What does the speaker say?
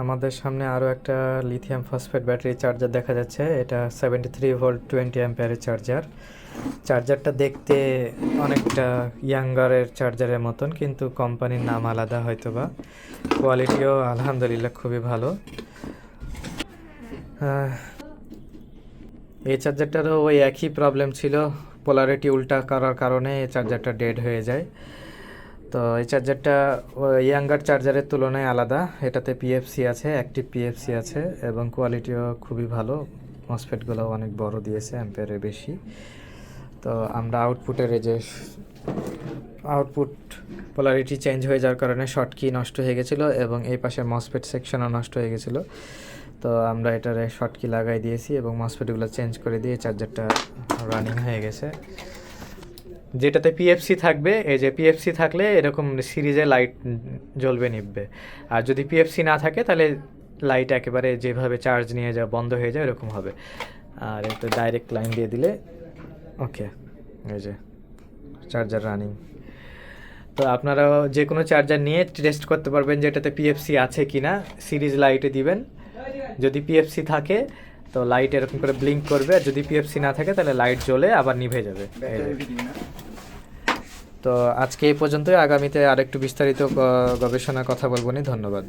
আমাদের সামনে আরও একটা লিথিয়াম ফসফেট ব্যাটারি চার্জার দেখা যাচ্ছে। এটা 73 ভোল্ট 20 অ্যাম্পিয়ারের চার্জার। চার্জারটা দেখতে অনেকটা ইয়াঙ্গারের চার্জারের মতন, কিন্তু কোম্পানির নাম আলাদা হয়তোবা। কোয়ালিটিও আলহামদুলিল্লাহ খুবই ভালো। এই চার্জারটারও ওই একই প্রবলেম ছিল, পোলারিটি উল্টা করার কারণে এই চার্জারটা ডেড হয়ে যায়। তো এই চার্জারটা ইয়াঙ্গার চার্জারের তুলনায় আলাদা। এটাতে পিএফসি আছে, অ্যাক্টিভ পিএফসি আছে, এবং কোয়ালিটিও খুবই ভালো। মসফেটগুলো অনেক বড় দিয়েছে, অ্যাম্পিয়ারের বেশি। তো আমরা আউটপুটের এই যে আউটপুট পোলারিটি চেঞ্জ হয়ে যাওয়ার কারণে শর্ট কি নষ্ট হয়ে গেছিলো, এবং এই পাশে মসফেট সেকশনও নষ্ট হয়ে গেছিলো। তো আমরা এটারে শর্ট কি লাগাই দিয়েছি এবং মসফেটগুলো চেঞ্জ করে দিয়ে চার্জারটা রানিং হয়ে গেছে। যেটাতে পিএফসি থাকবে, এই যে পিএফসি থাকলে এরকম সিরিজে লাইট জ্বলবে নিববে, আর যদি পিএফসি না থাকে তাহলে লাইট একেবারে যেভাবে চার্জ নিয়ে যা বন্ধ হয়ে যায় এরকম হবে। আর এটা ডাইরেক্ট লাইন দিয়ে দিলে ওকে, এই যে চার্জার রানিং। তো আপনারা যে কোনো চার্জার নিয়ে টেস্ট করতে পারবেন যে এটাতে পিএফসি আছে কি না। সিরিজ লাইটে দিবেন, যদি পিএফসি থাকে তো লাইট এরকম করে ব্লিঙ্ক করবে, আর যদি পিএফসি না থাকে তাহলে লাইট জ্বলে আবার নিভে যাবে। তো আজকে এই পর্যন্তই। আগামীতে আরেকটু বিস্তারিত গবেষণা কথা বলবো নি। ধন্যবাদ।